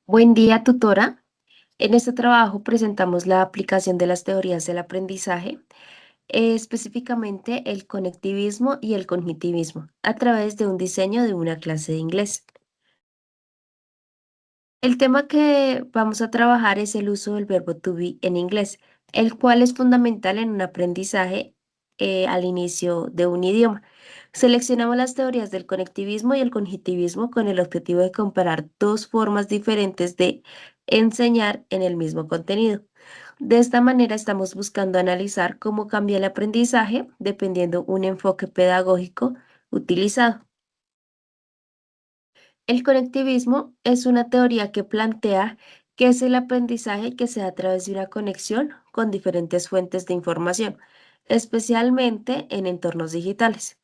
Buen día, tutora. En este trabajo presentamos la aplicación de las teorías del aprendizaje, específicamente el conectivismo y el cognitivismo, a través de un diseño de una clase de inglés. El tema que vamos a trabajar es el uso del verbo to be en inglés, el cual es fundamental en un aprendizaje al inicio de un idioma. Seleccionamos las teorías del conectivismo y el cognitivismo con el objetivo de comparar dos formas diferentes de enseñar en el mismo contenido. De esta manera estamos buscando analizar cómo cambia el aprendizaje dependiendo un enfoque pedagógico utilizado. El conectivismo es una teoría que plantea que es el aprendizaje que se da a través de una conexión con diferentes fuentes de información, especialmente en entornos digitales.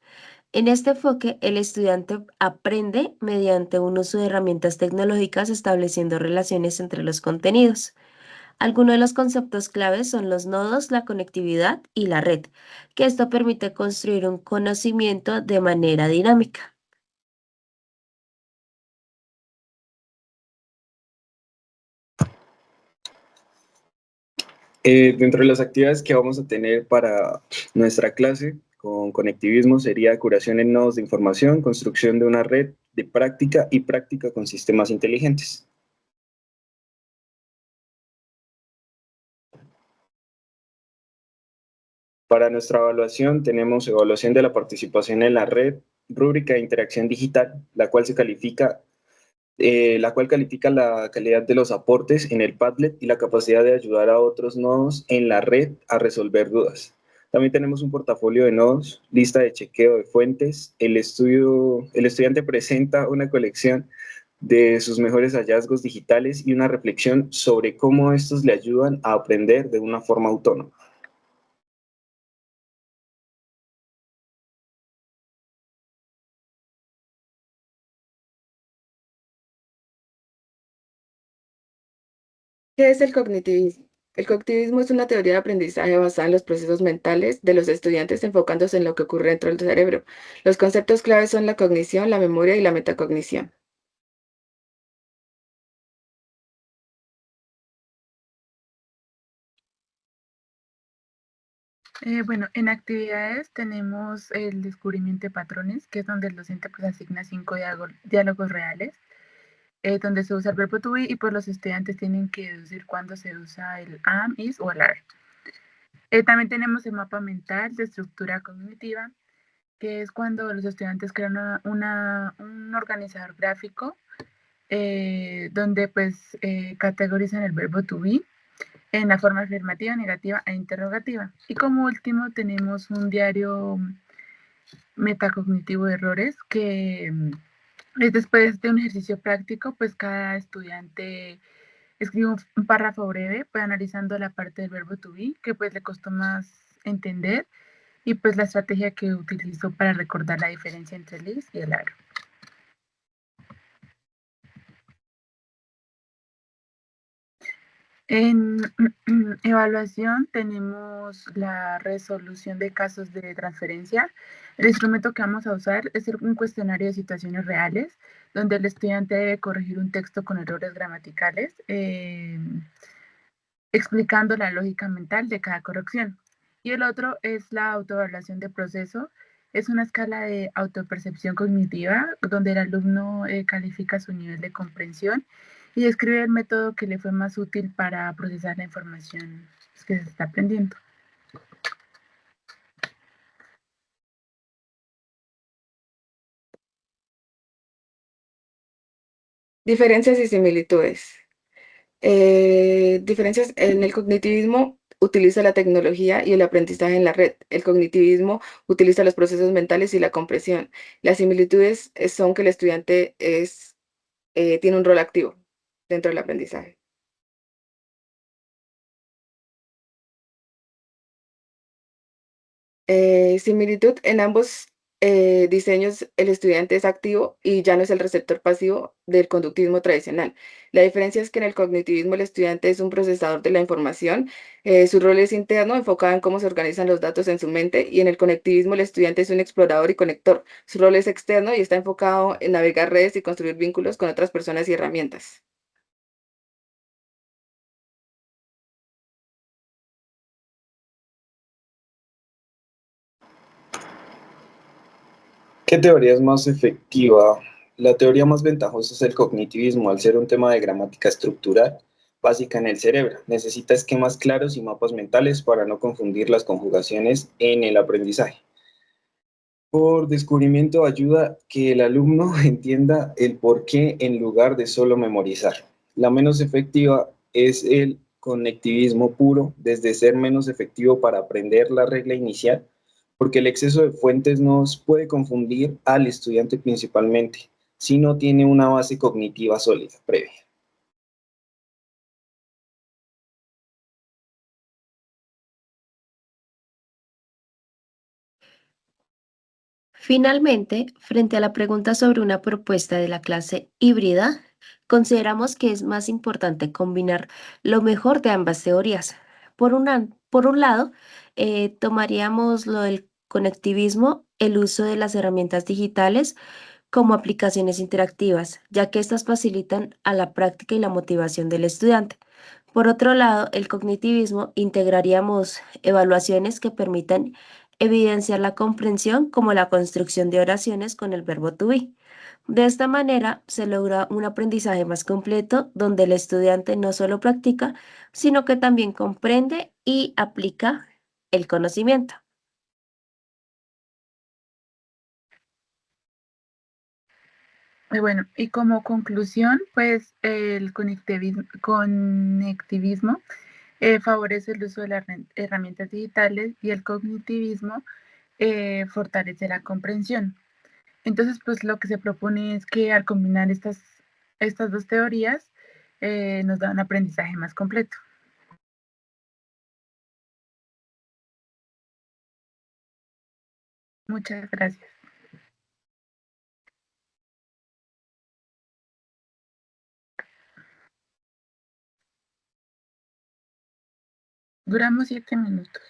En este enfoque, el estudiante aprende mediante un uso de herramientas tecnológicas estableciendo relaciones entre los contenidos. Algunos de los conceptos claves son los nodos, la conectividad y la red, que esto permite construir un conocimiento de manera dinámica. Dentro de las actividades que vamos a tener para nuestra clase con conectivismo sería curación en nodos de información, construcción de una red de práctica y práctica con sistemas inteligentes. Para nuestra evaluación tenemos evaluación de la participación en la red, rúbrica de interacción digital, la cual califica la calidad de los aportes en el Padlet y la capacidad de ayudar a otros nodos en la red a resolver dudas. También tenemos un portafolio de nodos, lista de chequeo de fuentes. El estudiante presenta una colección de sus mejores hallazgos digitales y una reflexión sobre cómo estos le ayudan a aprender de una forma autónoma. ¿Qué es el cognitivismo? El cognitivismo es una teoría de aprendizaje basada en los procesos mentales de los estudiantes enfocándose en lo que ocurre dentro del cerebro. Los conceptos claves son la cognición, la memoria y la metacognición. Bueno, en actividades tenemos el descubrimiento de patrones, que es donde el docente pues asigna 5 diálogos reales, donde se usa el verbo to be y pues los estudiantes tienen que deducir cuándo se usa el am, is o el are. También tenemos el mapa mental de estructura cognitiva, que es cuando los estudiantes crean un organizador gráfico donde pues categorizan el verbo to be en la forma afirmativa, negativa e interrogativa. Y como último tenemos un diario metacognitivo de errores que es después de un ejercicio práctico, pues cada estudiante escribe un párrafo breve, pues analizando la parte del verbo to be, que pues le costó más entender, y pues la estrategia que utilizó para recordar la diferencia entre el is y el are. En evaluación tenemos la resolución de casos de transferencia. El instrumento que vamos a usar es un cuestionario de situaciones reales, donde el estudiante debe corregir un texto con errores gramaticales, explicando la lógica mental de cada corrección. Y el otro es la autoevaluación de proceso. Es una escala de autopercepción cognitiva donde el alumno califica su nivel de comprensión y describe el método que le fue más útil para procesar la información que se está aprendiendo. Diferencias y similitudes. Diferencias en el cognitivismo utiliza la tecnología y el aprendizaje en la red. El cognitivismo utiliza los procesos mentales y la comprensión. Las similitudes son que el estudiante tiene un rol activo dentro del aprendizaje. Similitud en ambos diseños, el estudiante es activo y ya no es el receptor pasivo del conductismo tradicional. La diferencia es que en el cognitivismo el estudiante es un procesador de la información, su rol es interno, enfocado en cómo se organizan los datos en su mente, y en el conectivismo el estudiante es un explorador y conector. Su rol es externo y está enfocado en navegar redes y construir vínculos con otras personas y herramientas. ¿Qué teoría es más efectiva? La teoría más ventajosa es el cognitivismo, al ser un tema de gramática estructural básica en el cerebro. Necesita esquemas claros y mapas mentales para no confundir las conjugaciones en el aprendizaje. Por descubrimiento ayuda que el alumno entienda el porqué en lugar de solo memorizar. La menos efectiva es el conectivismo puro, desde ser menos efectivo para aprender la regla inicial, porque el exceso de fuentes nos puede confundir al estudiante principalmente, si no tiene una base cognitiva sólida previa. Finalmente, frente a la pregunta sobre una propuesta de la clase híbrida, consideramos que es más importante combinar lo mejor de ambas teorías. Por un lado, tomaríamos lo del conectivismo, el uso de las herramientas digitales como aplicaciones interactivas, ya que estas facilitan a la práctica y la motivación del estudiante. Por otro lado, el cognitivismo integraríamos evaluaciones que permitan evidenciar la comprensión como la construcción de oraciones con el verbo to be. De esta manera se logra un aprendizaje más completo donde el estudiante no solo practica, sino que también comprende y aplica el conocimiento. Bueno, y como conclusión, pues el conectivismo favorece el uso de las herramientas digitales y el cognitivismo fortalece la comprensión. Entonces, pues lo que se propone es que al combinar estas dos teorías nos da un aprendizaje más completo. Muchas gracias. Duramos 7 minutos.